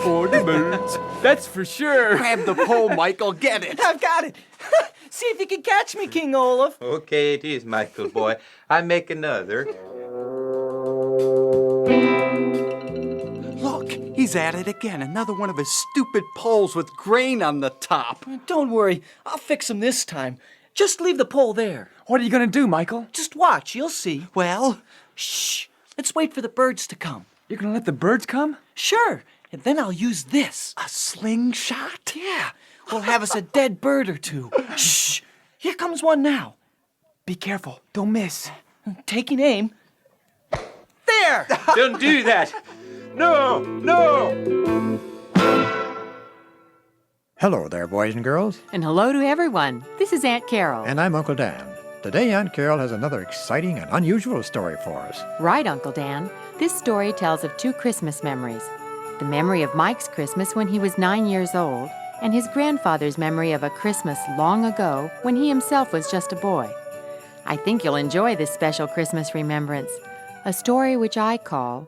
For the birds, that's for sure. Grab the pole, Michael. Get it. I've got it. See if you can catch me, King Olaf. Okay, it is, Michael boy. I make another. Look, he's at it again. Another one of his stupid poles with grain on the top. Don't worry, I'll fix him this time. Just leave the pole there. What are you gonna do, Michael? Just watch, you'll see. Well, Shh, let's wait for the birds to come. You're gonna let the birds come? Sure, and then I'll use this. a slingshot? Yeah, we'll have us a dead bird or two. Shh, here comes one now. Be careful, don't miss. Taking aim. There! Don't do that. No, no. Hello there, boys and girls. And hello to everyone. This is Aunt Carol. And I'm Uncle Dan. Today, Aunt Carol has another exciting and unusual story for us. Right, Uncle Dan. This story tells of two Christmas memories. The memory of Mike's Christmas when he was 9 years old, and his grandfather's memory of a Christmas long ago when he himself was just a boy. I think you'll enjoy this special Christmas remembrance, a story which I call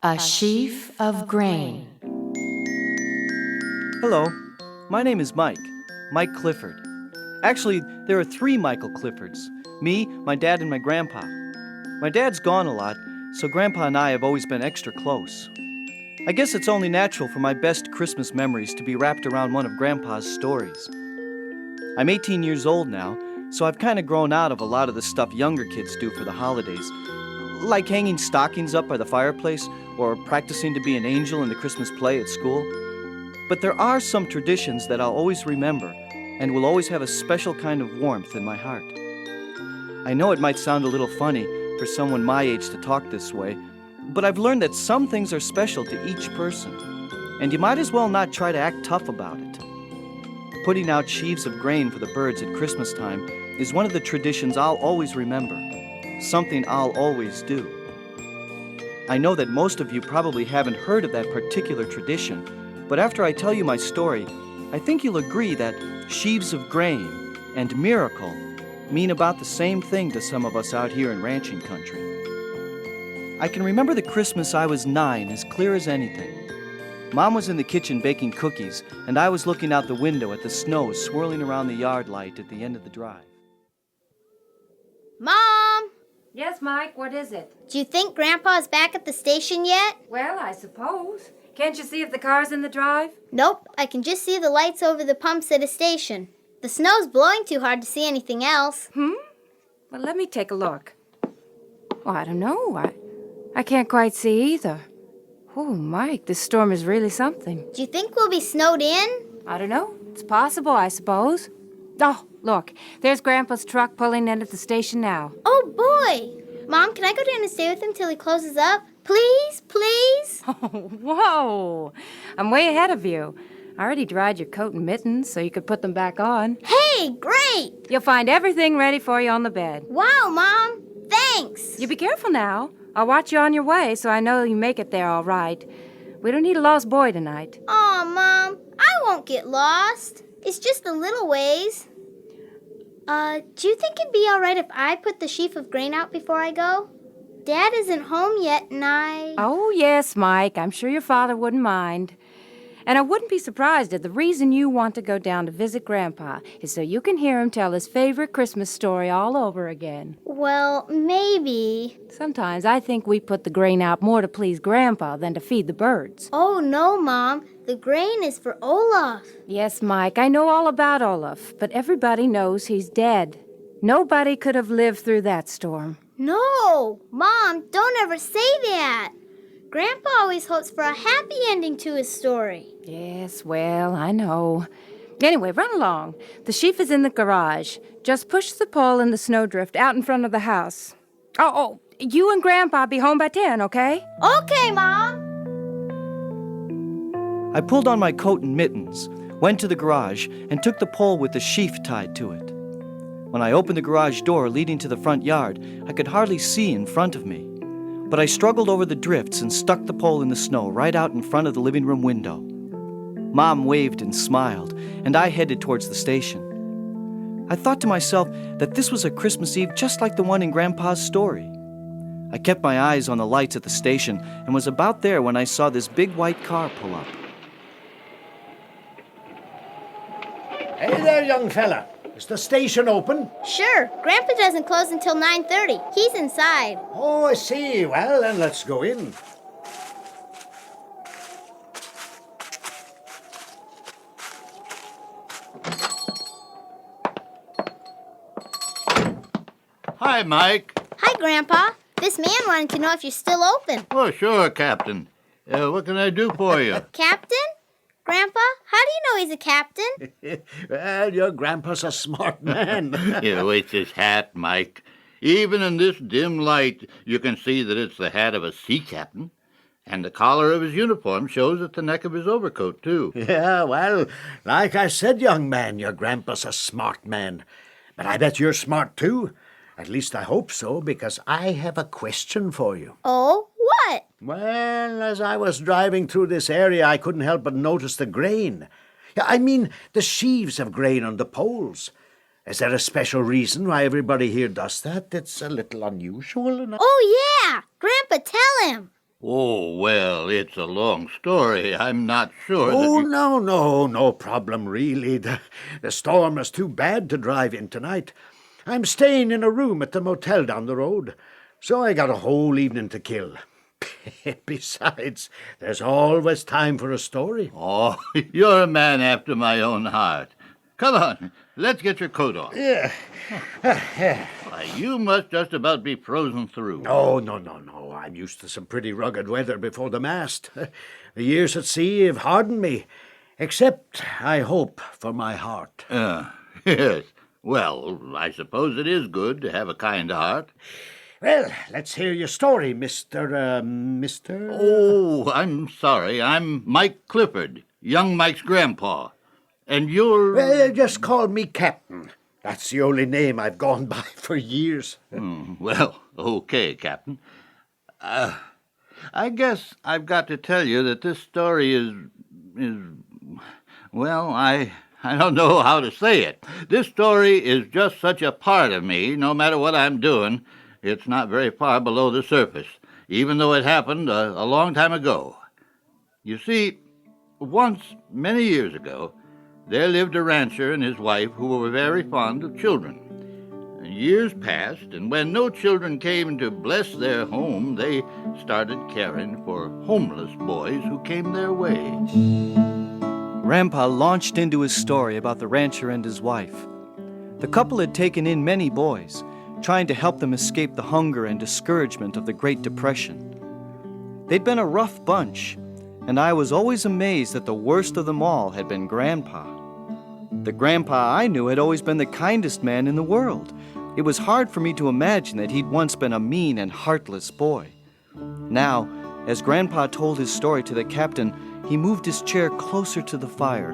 A Sheaf of Grain. Hello, my name is Mike Clifford. Actually, there are 3 Michael Cliffords. Me, my dad, and my grandpa. My dad's gone a lot, so Grandpa and I have always been extra close. I guess it's only natural for my best Christmas memories to be wrapped around one of Grandpa's stories. I'm 18 years old now, so I've kind of grown out of a lot of the stuff younger kids do for the holidays, like hanging stockings up by the fireplace or practicing to be an angel in the Christmas play at school. But there are some traditions that I'll always remember and will always have a special kind of warmth in my heart. I know it might sound a little funny for someone my age to talk this way, but I've learned that some things are special to each person, and you might as well not try to act tough about it. Putting out sheaves of grain for the birds at Christmas time is one of the traditions I'll always remember, something I'll always do. I know that most of you probably haven't heard of that particular tradition, but after I tell you my story, I think you'll agree that sheaves of grain and miracle mean about the same thing to some of us out here in ranching country. I can remember the Christmas I was 9 as clear as anything. Mom was in the kitchen baking cookies, and I was looking out the window at the snow swirling around the yard light at the end of the drive. Mom! Yes, Mike, what is it? Do you think Grandpa's back at the station yet? Well, I suppose. Can't you see if the car's in the drive? Nope, I can just see the lights over the pumps at a station. The snow's blowing too hard to see anything else. Well, let me take a look. Well, I don't know. I can't quite see either. Oh, Mike, this storm is really something. Do you think we'll be snowed in? I don't know. It's possible, I suppose. Oh, look, there's Grandpa's truck pulling in at the station now. Oh, boy! Mom, can I go down and stay with him till he closes up? Please, please? Oh, whoa! I'm way ahead of you. I already dried your coat and mittens so you could put them back on. Hey, great! You'll find everything ready for you on the bed. Wow, Mom! Thanks! You be careful now. I'll watch you on your way so I know you make it there all right. We don't need a lost boy tonight. Aw, Mom, I won't get lost. It's just a little ways. Do you think it'd be all right if I put the sheaf of grain out before I go? Dad isn't home yet, and Oh, yes, Mike. I'm sure your father wouldn't mind. And I wouldn't be surprised if the reason you want to go down to visit Grandpa is so you can hear him tell his favorite Christmas story all over again. Well, maybe. Sometimes I think we put the grain out more to please Grandpa than to feed the birds. Oh, no, Mom. The grain is for Olaf. Yes, Mike, I know all about Olaf, but everybody knows he's dead. Nobody could have lived through that storm. No! Mom, don't ever say that. Grandpa always hopes for a happy ending to his story. Yes, well, I know. Anyway, run along. The sheaf is in the garage. Just push the pole in the snowdrift out in front of the house. Oh, you and Grandpa be home by 10, okay? Okay, Mom. I pulled on my coat and mittens, went to the garage, and took the pole with the sheaf tied to it. When I opened the garage door leading to the front yard, I could hardly see in front of me. But I struggled over the drifts and stuck the pole in the snow right out in front of the living room window. Mom waved and smiled, and I headed towards the station. I thought to myself that this was a Christmas Eve just like the one in Grandpa's story. I kept my eyes on the lights at the station and was about there when I saw this big white car pull up. Hey there, young fella. Is the station open? Sure. Grandpa doesn't close until 9:30. He's inside. Oh, I see. Well, then let's go in. Hi, Mike. Hi, Grandpa. This man wanted to know if you're still open. Oh, sure, Captain. What can I do for you? Captain? Grandpa, how do you know he's a captain? Well, your grandpa's a smart man. It's his hat, Mike. Even in this dim light, you can see that it's the hat of a sea captain. And the collar of his uniform shows at the neck of his overcoat, too. Yeah, well, like I said, young man, your grandpa's a smart man. But I bet you're smart, too. At least I hope so, because I have a question for you. Oh, what? Well, as I was driving through this area, I couldn't help but notice the grain. Yeah, I mean, the sheaves of grain on the poles. Is there a special reason why everybody here does that? It's a little unusual. Oh, yeah! Grandpa, tell him! Oh, well, it's a long story. I'm not sure Oh, that no problem, really. The storm is too bad to drive in tonight. I'm staying in a room at the motel down the road, so I got a whole evening to kill. Besides, there's always time for a story. Oh, you're a man after my own heart. Come on, let's get your coat off. Yeah. Why, you must just about be frozen through. Oh, no. I'm used to some pretty rugged weather before the mast. The years at sea have hardened me, except, I hope, for my heart. Yes. Well, I suppose it is good to have a kind heart. Well, let's hear your story, Mr. Oh, I'm sorry. I'm Mike Clifford, young Mike's grandpa. And you're... Well, just call me Captain. That's the only name I've gone by for years. Well, okay, Captain. I guess I've got to tell you that this story is well, I don't know how to say it. This story is just such a part of me, no matter what I'm doing. It's not very far below the surface, even though it happened a long time ago. You see, once, many years ago, there lived a rancher and his wife who were very fond of children. And years passed, and when no children came to bless their home, they started caring for homeless boys who came their way. Grandpa launched into his story about the rancher and his wife. The couple had taken in many boys, trying to help them escape the hunger and discouragement of the Great Depression. They'd been a rough bunch, and I was always amazed that the worst of them all had been Grandpa. The Grandpa I knew had always been the kindest man in the world. It was hard for me to imagine that he'd once been a mean and heartless boy. Now, as Grandpa told his story to the captain, he moved his chair closer to the fire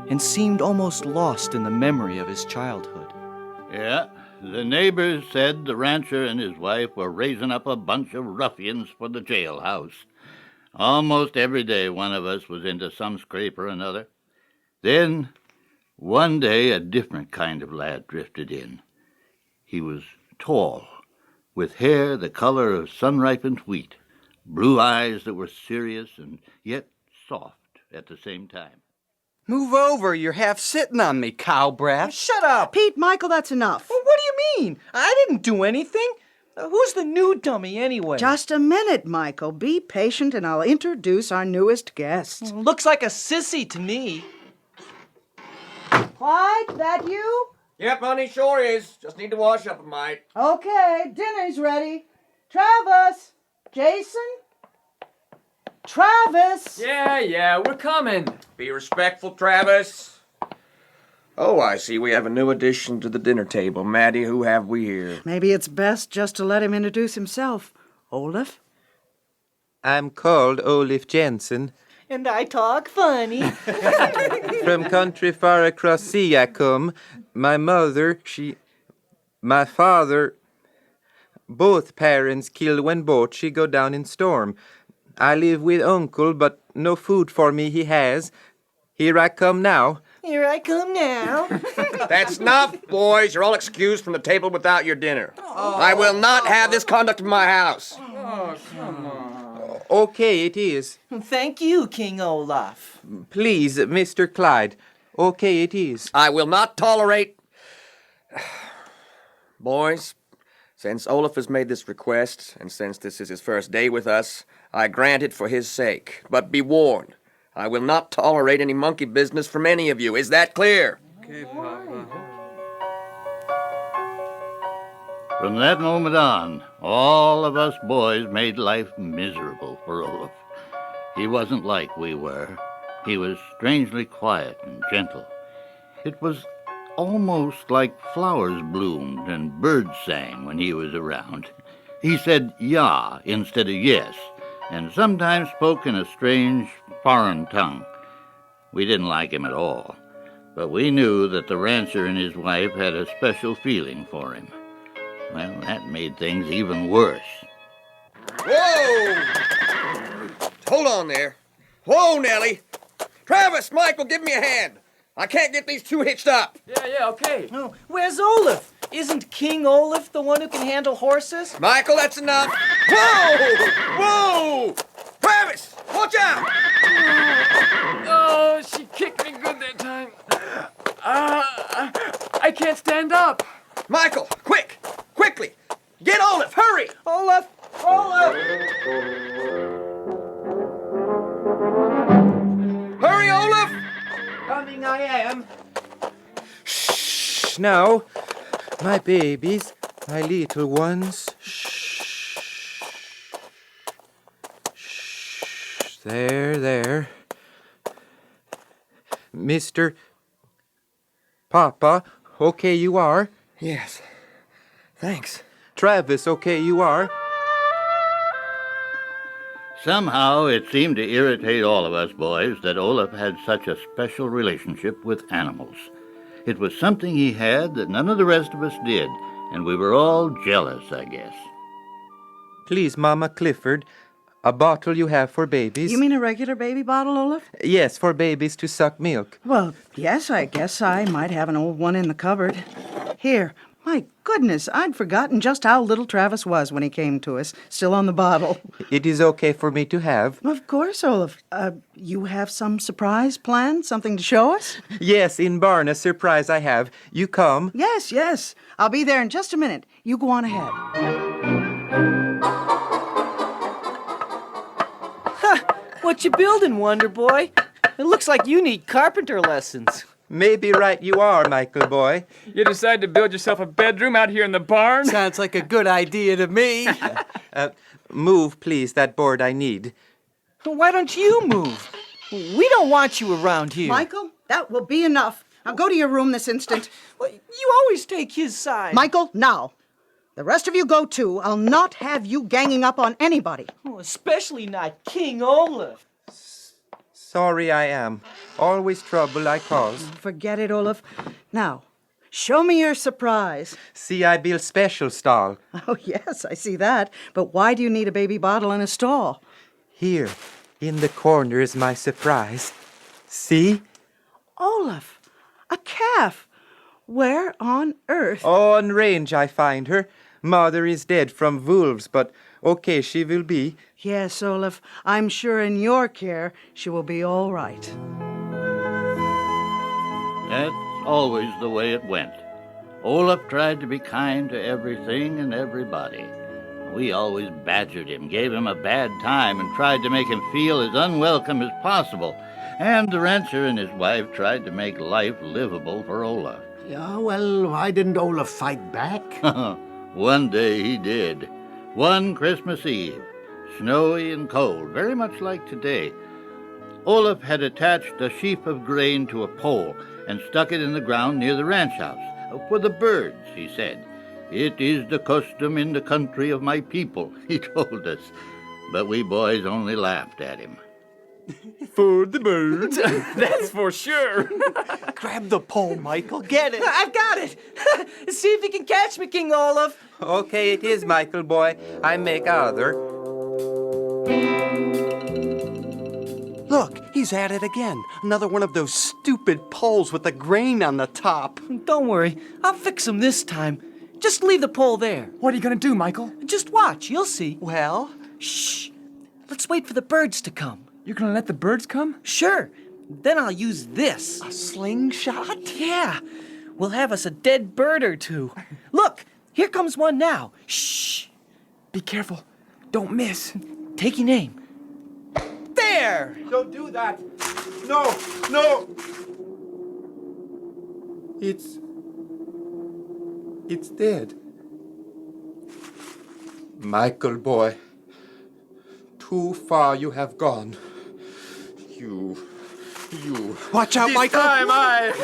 and seemed almost lost in the memory of his childhood. Yeah, the neighbors said the rancher and his wife were raising up a bunch of ruffians for the jailhouse. Almost every day one of us was into some scrape or another. Then, one day, a different kind of lad drifted in. He was tall, with hair the color of sun-ripened wheat, blue eyes that were serious and yet soft at the same time. Move over, you're half sitting on me, cow breath. Shut up! Pete, Michael, that's enough. Well, what do you mean? I didn't do anything. Who's the new dummy anyway? Just a minute, Michael. Be patient and I'll introduce our newest guest. Looks like a sissy to me. Clyde, that you? Yep, honey, sure is. Just need to wash up a mite. Okay, dinner's ready. Travis! Jason? Travis! Yeah, we're coming. Be respectful, Travis. Oh, I see we have a new addition to the dinner table. Maddie, who have we here? Maybe it's best just to let him introduce himself. Olaf? I'm called Olaf Jensen. And I talk funny. From country far across sea I come. My mother, my father, both parents killed when boat she go down in storm. I live with uncle, but no food for me he has. Here I come now. Here I come now. That's enough, boys. You're all excused from the table without your dinner. I will not have this conduct in my house. Oh, come on. Okay, it is. Thank you, King Olaf. Please, Mr. Clyde. Okay, it is. I will not tolerate... Boys, since Olaf has made this request, and since this is his first day with us, I grant it for his sake. But be warned, I will not tolerate any monkey business from any of you. Is that clear? Okay, Papa. From that moment on, all of us boys made life miserable for Olaf. He wasn't like we were. He was strangely quiet and gentle. It was almost like flowers bloomed and birds sang when he was around. He said "ya" instead of "yes," and sometimes spoke in a strange foreign tongue. We didn't like him at all, but we knew that the rancher and his wife had a special feeling for him. Well, that made things even worse. Whoa! Hold on there. Whoa, Nellie. Travis, Michael, give me a hand. I can't get these two hitched up. Yeah, okay. Oh, where's Olaf? Isn't King Olaf the one who can handle horses? Michael, that's enough. Whoa! Whoa! Travis, watch out! Oh, she kicked me good that time. I can't stand up. Michael, quickly, get Olaf, hurry! Olaf! Olaf! Hurry, Olaf! Coming I am. Shh, now. My babies, my little ones. Shh. Shh. There. Mr. Papa, okay you are? Yes, thanks. Travis, okay you are? Somehow it seemed to irritate all of us boys that Olaf had such a special relationship with animals. It was something he had that none of the rest of us did, and we were all jealous, I guess. Please, Mama Clifford, a bottle you have for babies? You mean a regular baby bottle, Olaf? Yes, for babies to suck milk. Well, yes, I guess I might have an old one in the cupboard. Here. My goodness, I'd forgotten just how little Travis was when he came to us, still on the bottle. It is okay for me to have? Of course, Olaf. You have some surprise planned? Something to show us? Yes, in barn, a surprise I have. You come? Yes. I'll be there in just a minute. You go on ahead. What you building, Wonder Boy? It looks like you need carpenter lessons. Maybe right you are, Michael boy. You decided to build yourself a bedroom out here in the barn? Sounds like a good idea to me. Move, please, that board I need. Why don't you move? We don't want you around here. Michael, that will be enough. Now go to your room this instant. Well, you always take his side. Michael, now. The rest of you go too. I'll not have you ganging up on anybody. Oh, especially not King Olaf. Sorry I am. Always trouble I cause. Forget it, Olaf. Now, show me your surprise. See, I build special stall. Oh, yes, I see that. But why do you need a baby bottle in a stall? Here, in the corner is my surprise. See? Olaf, a calf. Where on earth? On range I find her. Mother is dead from wolves, but okay she will be. Yes, Olaf, I'm sure in your care she will be all right. That's always the way it went. Olaf tried to be kind to everything and everybody. We always badgered him, gave him a bad time, and tried to make him feel as unwelcome as possible. And the rancher and his wife tried to make life livable for Olaf. Yeah, well, why didn't Olaf fight back? One day he did. One Christmas Eve, snowy and cold, very much like today. Olaf had attached a sheaf of grain to a pole and stuck it in the ground near the ranch house. For the birds, he said. It is the custom in the country of my people, he told us. But we boys only laughed at him. For the birds. That's for sure. Grab the pole, Michael. Get it. I've got it. See if you can catch me, King Olaf. Okay, it is, Michael boy. I make other. Look, he's at it again. Another one of those stupid poles with the grain on the top. Don't worry. I'll fix him this time. Just leave the pole there. What are you gonna do, Michael? Just watch, you'll see. Well, Shh. Let's wait for the birds to come. You're gonna let the birds come? Sure. Then I'll use this. a slingshot? Yeah. We'll have us a dead bird or two. Look, here comes one now. Shh. Be careful. Don't miss. Taking aim. There! Don't do that. No, no. It's dead. Michael, boy, too far you have gone. You. Watch out, Michael! Olaf,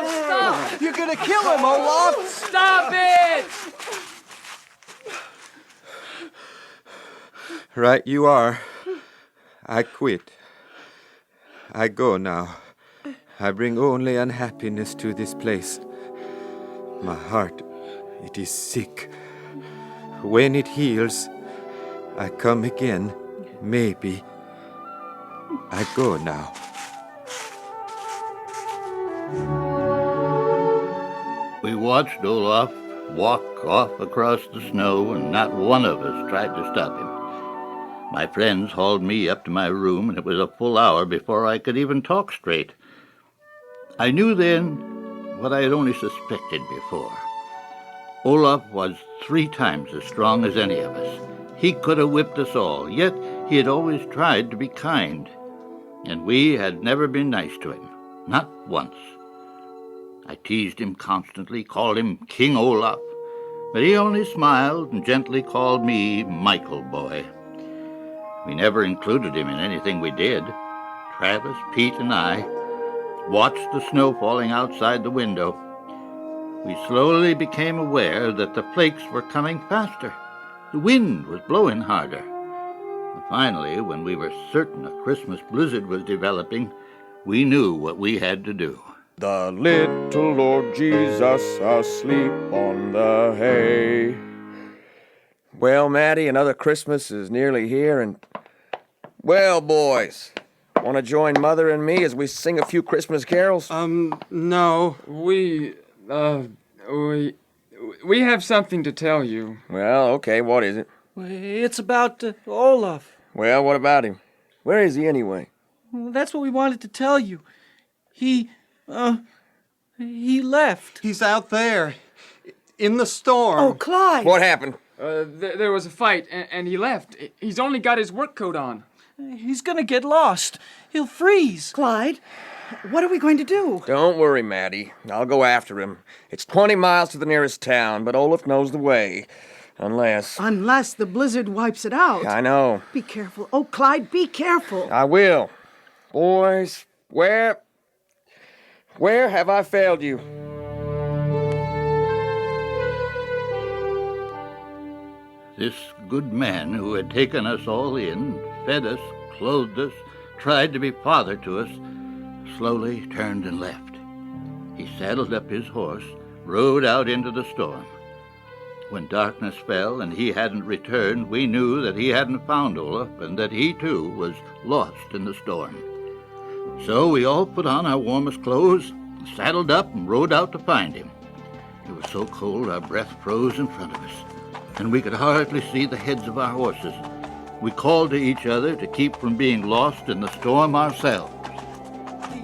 stop! You're gonna kill him, Olaf! Stop it! Right you are. I quit. I go now. I bring only unhappiness to this place. My heart, it is sick. When it heals, I come again, maybe. I go now. We watched Olaf walk off across the snow, and not one of us tried to stop him. My friends hauled me up to my room, and it was a full hour before I could even talk straight. I knew then what I had only suspected before. Olaf was 3 times as strong as any of us. He could have whipped us all, yet he had always tried to be kind. And we had never been nice to him, not once. I teased him constantly, called him King Olaf, but he only smiled and gently called me Michael boy. We never included him in anything we did. Travis, Pete, and I watched the snow falling outside the window. We slowly became aware that the flakes were coming faster. The wind was blowing harder. And finally, when we were certain a Christmas blizzard was developing, we knew what we had to do. The little Lord Jesus asleep on the hay. Well, Maddie, another Christmas is nearly here, and... Well, boys, want to join Mother and me as we sing a few Christmas carols? No. We have something to tell you. Well, okay, what is it? It's about Olaf. Well, what about him? Where is he anyway? That's what we wanted to tell you. He left. He's out there, in the storm. Oh, Clyde! What happened? There was a fight, and he left. He's only got his work coat on. He's gonna get lost. He'll freeze. Clyde, what are we going to do? Don't worry, Maddie. I'll go after him. It's 20 miles to the nearest town, but Olaf knows the way. Unless the blizzard wipes it out. I know. Be careful. Oh, Clyde, be careful. I will. Boys, where have I failed you? This good man who had taken us all in, fed us, clothed us, tried to be father to us, slowly turned and left. He saddled up his horse, rode out into the storm. When darkness fell and he hadn't returned, we knew that he hadn't found Olaf and that he, too, was lost in the storm. So we all put on our warmest clothes, saddled up, and rode out to find him. It was so cold our breath froze in front of us, and we could hardly see the heads of our horses. We called to each other to keep from being lost in the storm ourselves.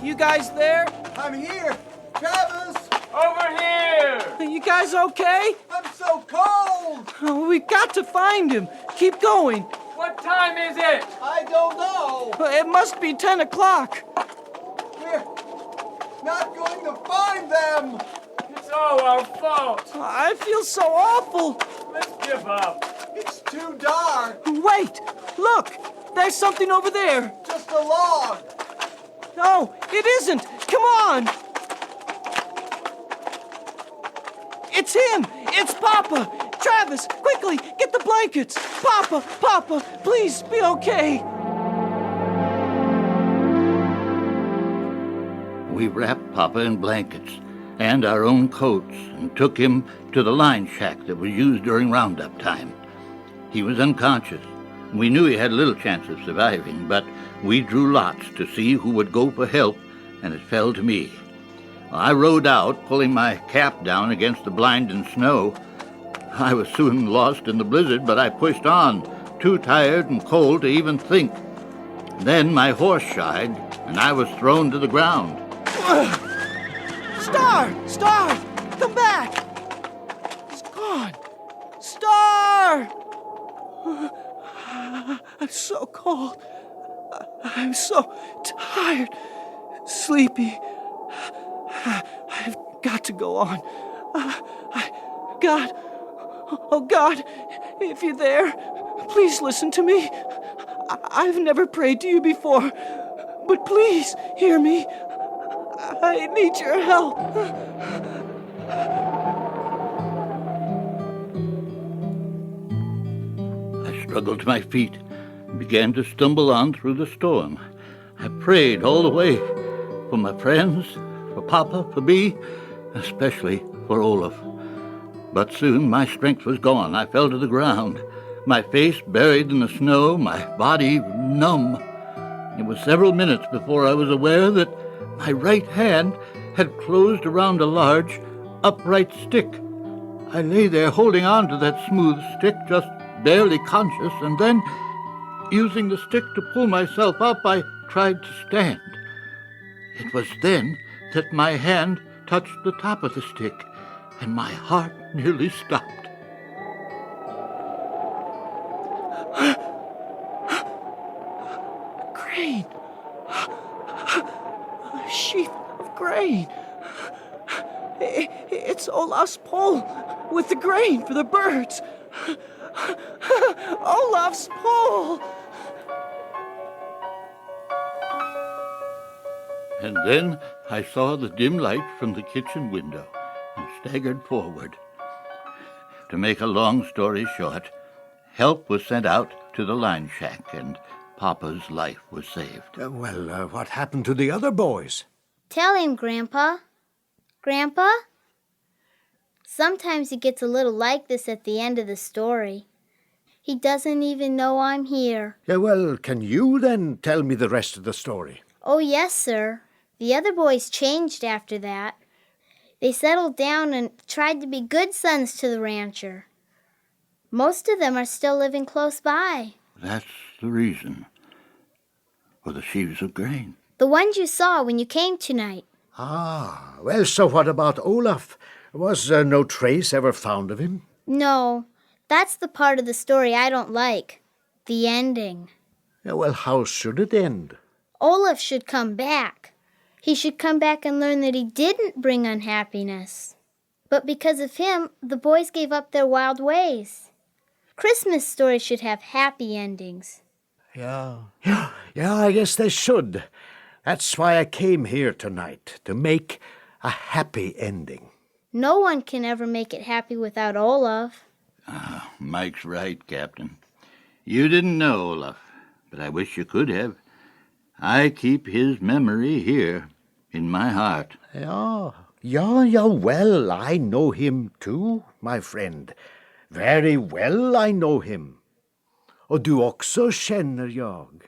You guys there? I'm here! Travis! Over here! You guys okay? I'm so cold! Oh, we've got to find him. Keep going. What time is it? I don't know! It must be 10 o'clock. We're not going to find them! It's all our fault. I feel so awful. Let's give up. It's too dark! Wait! Look! There's something over there. Just a log! No, it isn't. Come on! It's him! It's Papa! Travis, quickly, get the blankets! Papa, please be okay! We wrapped Papa in blankets and our own coats and took him to the line shack that was used during roundup time. He was unconscious. We knew he had little chance of surviving, but we drew lots to see who would go for help, and it fell to me. I rode out, pulling my cap down against the blinding snow. I was soon lost in the blizzard, but I pushed on, too tired and cold to even think. Then my horse shied, and I was thrown to the ground. Star! Star! Come back! He's gone! Star! I'm so cold. I'm so tired, sleepy. I've got to go on. God, oh God, if you're there, please listen to me. I've never prayed to you before, but please hear me. I need your help. I struggled to my feet and began to stumble on through the storm. I prayed all the way for my friends, for Papa, for me, especially for Olaf. But soon my strength was gone. I fell to the ground, my face buried in the snow, my body numb. It was several minutes before I was aware that my right hand had closed around a large, upright stick. I lay there holding on to that smooth stick, just barely conscious, and then, using the stick to pull myself up, I tried to stand. It was then that my hand touched the top of the stick, and my heart nearly stopped. Grain! A sheaf of grain! It's Olaf's pole with the grain for the birds! Olaf's pole! And then I saw the dim light from the kitchen window and staggered forward. To make a long story short, help was sent out to the line shack, and Papa's life was saved. What happened to the other boys? Tell him, Grandpa. Grandpa? Sometimes he gets a little like this at the end of the story. He doesn't even know I'm here. Can you then tell me the rest of the story? Oh, yes, sir. The other boys changed after that. They settled down and tried to be good sons to the rancher. Most of them are still living close by. That's the reason for the sheaves of grain. The ones you saw when you came tonight. So what about Olaf? Was no trace ever found of him? No, that's the part of the story I don't like. The ending. How should it end? Olaf should come back. He should come back and learn that he didn't bring unhappiness. But because of him, the boys gave up their wild ways. Christmas stories should have happy endings. Yeah, I guess they should. That's why I came here tonight, to make a happy ending. No one can ever make it happy without Olaf. Mike's right, Captain. You didn't know Olaf, but I wish you could have. I keep his memory here in my heart. Yeah, well, I know him too, my friend. Very well I know him. Och du också känner jag.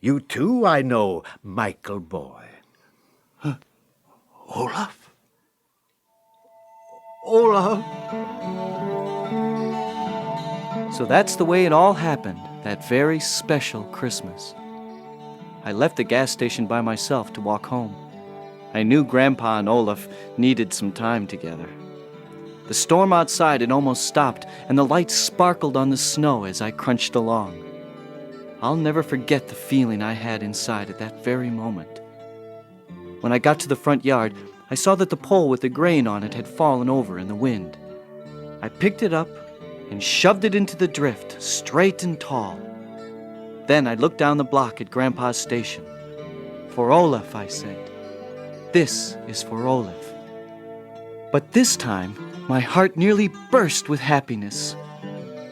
You too I know, Michael boy. Olaf? Olaf? So that's the way it all happened, that very special Christmas. I left the gas station by myself to walk home. I knew Grandpa and Olaf needed some time together. The storm outside had almost stopped, and the lights sparkled on the snow as I crunched along. I'll never forget the feeling I had inside at that very moment. When I got to the front yard, I saw that the pole with the grain on it had fallen over in the wind. I picked it up and shoved it into the drift, straight and tall. Then I looked down the block at Grandpa's station. For Olaf, I said. This is for Olaf. But this time, my heart nearly burst with happiness,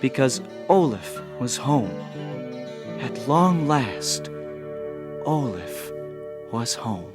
because Olaf was home. At long last, Olaf was home.